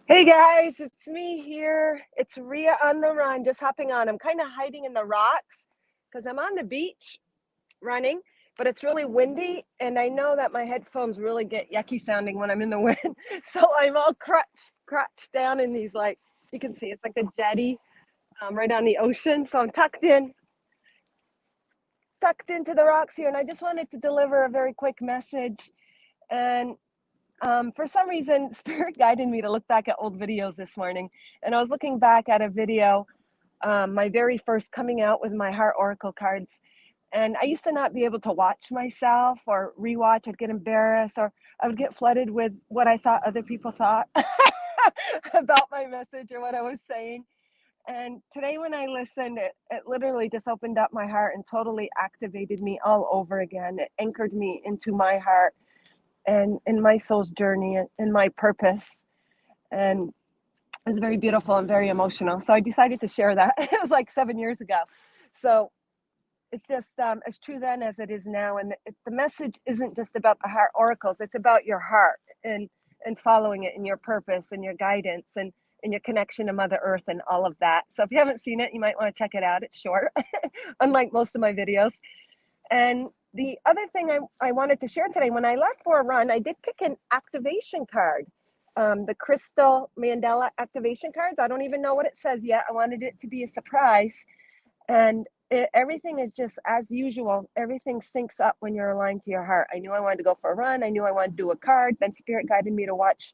Hey guys, it's me here. It's Ria on the Run, just hopping on. I'm kind of hiding in the rocks because I'm on the beach running, but it's really windy, and I know that my headphones really get yucky sounding when I'm in the wind. So I'm all crouched down in these, like, you can see it's like a jetty right on the ocean. So I'm tucked into the rocks here, and I just wanted to deliver a very quick message. And for some reason, Spirit guided me to look back at old videos this morning. And I was looking back at a video, my very first coming out with my Heart Oracle cards. And I used to not be able to watch myself or rewatch. I'd get embarrassed, or I would get flooded with what I thought other people thought about my message or what I was saying. And today, when I listened, it literally just opened up my heart and totally activated me all over again. It anchored me into my heart and in my soul's journey and my purpose. And it was very beautiful and very emotional. So I decided to share that. It was like 7 years ago. So it's just as true then as it is now. And the message isn't just about the heart oracles. It's about your heart and following it and your purpose and your guidance and your connection to Mother Earth and all of that. So if you haven't seen it, you might want to check it out. It's short, unlike most of my videos. And the other thing I wanted to share today, when I left for a run, I did pick an activation card, the Crystal Mandela activation cards. I don't even know what it says yet. I wanted it to be a surprise. And everything is just as usual. Everything syncs up when you're aligned to your heart. I knew I wanted to go for a run. I knew I wanted to do a card. Then Spirit guided me to watch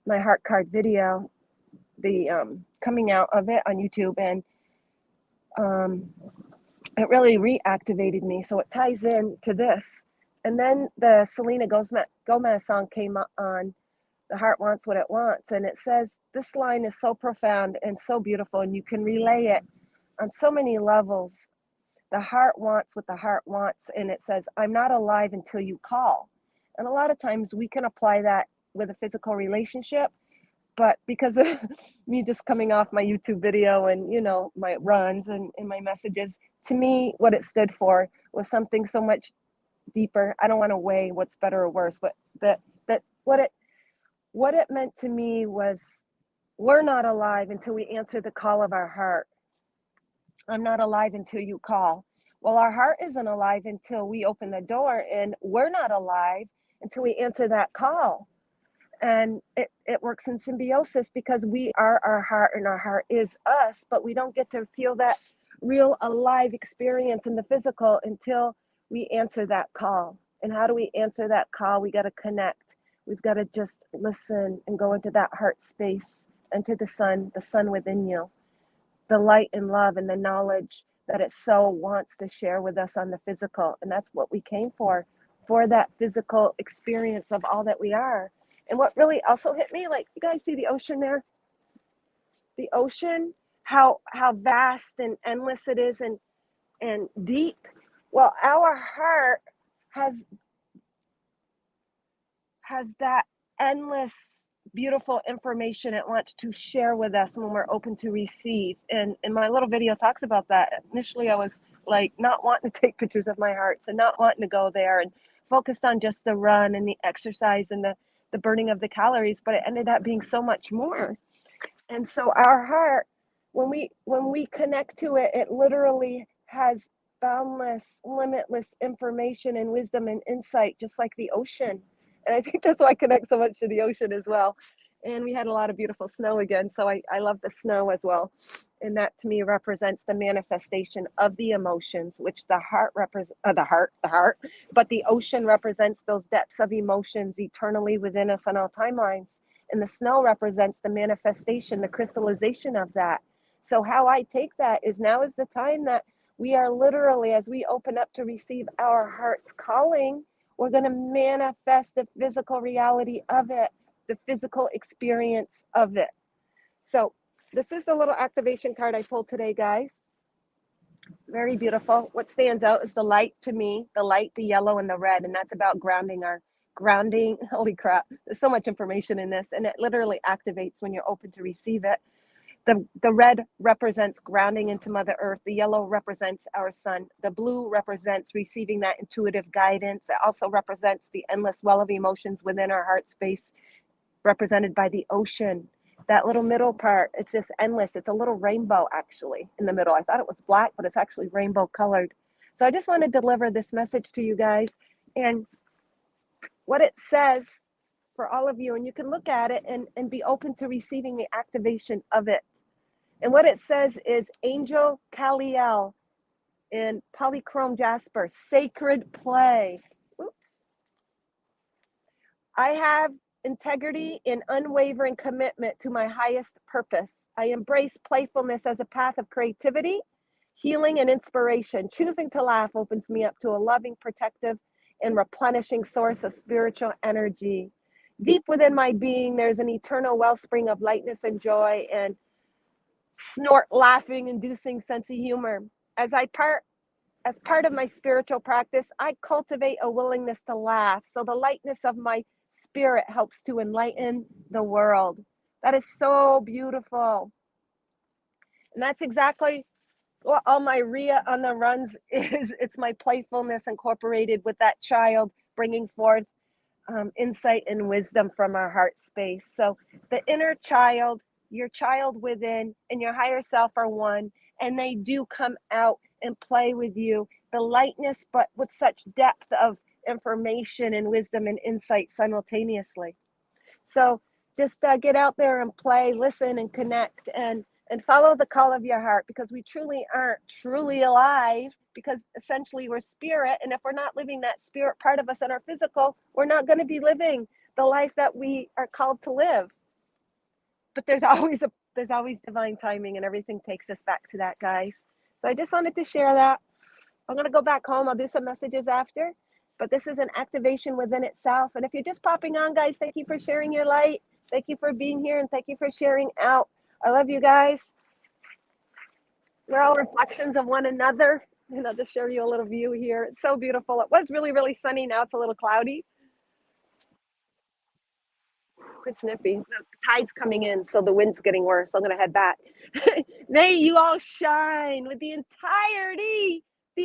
my heart card video, the coming out of it on YouTube. And it really reactivated me. So it ties in to this. And then the Selena Gomez song came on, The Heart Wants What It Wants. And it says, this line is so profound and so beautiful, and you can relay it on so many levels. The heart wants what the heart wants. And it says, I'm not alive until you call. And a lot of times we can apply that with a physical relationship. But because of me just coming off my YouTube video and, my runs and my messages, to me, what it stood for was something so much deeper. I don't want to weigh what's better or worse, but that what it meant to me was, we're not alive until we answer the call of our heart. I'm not alive until you call. Well, our heart isn't alive until we open the door, and we're not alive until we answer that call. And it works in symbiosis, because we are our heart and our heart is us, but we don't get to feel that real alive experience in the physical until we answer that call. And how do we answer that call? We got to connect. We've got to just listen and go into that heart space, into the sun within you, the light and love and the knowledge that it so wants to share with us on the physical. And that's what we came for that physical experience of all that we are. And what really also hit me, like, you guys see the ocean there? The ocean, how vast and endless it is, and deep. Well, our heart has that endless, beautiful information it wants to share with us when we're open to receive. And my little video talks about that. Initially, I was like not wanting to take pictures of my hearts and not wanting to go there, and focused on just the run and the exercise and the burning of the calories, but it ended up being so much more. And so our heart, when we connect to it, it literally has boundless, limitless information and wisdom and insight, just like the ocean. And I think that's why I connect so much to the ocean as well. And we had a lot of beautiful snow again, so I love the snow as well. And that to me represents the manifestation of the emotions, which the heart represents, the heart, but the ocean represents those depths of emotions eternally within us on all timelines. And the snow represents the manifestation, the crystallization of that. So how I take that is, now is the time that we are literally, as we open up to receive our heart's calling, we're going to manifest the physical reality of it, the physical experience of it. So this is the little activation card I pulled today, guys. Very beautiful. What stands out is the light to me, the light, the yellow, and the red. And that's about grounding. Holy crap, there's so much information in this, and it literally activates when you're open to receive it. The red represents grounding into Mother Earth. The yellow represents our sun. The blue represents receiving that intuitive guidance. It also represents the endless well of emotions within our heart space. represented by the ocean. That little middle part, it's just endless. It's a little rainbow actually in the middle. I thought it was black, but it's actually rainbow colored. So I just want to deliver this message to you guys and what it says for all of you. And you can look at it and be open to receiving the activation of it. And what it says is Angel Kaliel in polychrome jasper, sacred play. Oops. I have integrity and unwavering commitment to my highest purpose. I embrace playfulness as a path of creativity, healing, and inspiration. Choosing to laugh opens me up to a loving, protective, and replenishing source of spiritual energy. Deep within my being, there's an eternal wellspring of lightness and joy and snort laughing, inducing sense of humor. As part of my spiritual practice, I cultivate a willingness to laugh. So the lightness of my spirit helps to enlighten the world. That is so beautiful. And that's exactly what all my Ria on the runs is. It's my playfulness incorporated with that child, bringing forth insight and wisdom from our heart space. So the inner child, your child within, and your higher self are one, and they do come out and play with you. The lightness, but with such depth of information and wisdom and insight simultaneously. So just get out there and play, listen and connect and follow the call of your heart, because we truly aren't truly alive, because essentially we're spirit, and if we're not living that spirit part of us in our physical, we're not going to be living the life that we are called to live. But there's always divine timing, and everything takes us back to that, guys. So I just wanted to share that. I'm going to go back home. I'll do some messages after, but this is an activation within itself. And if you're just popping on, guys, thank you for sharing your light. Thank you for being here, and thank you for sharing out. I love you guys. We're all reflections of one another. And I'll just show you a little view here. It's so beautiful. It was really, really sunny. Now it's a little cloudy. It's nippy. The tide's coming in, so the wind's getting worse. I'm going to head back. May you all shine with the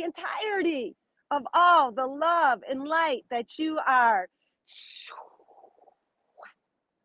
entirety of all the love and light that you are.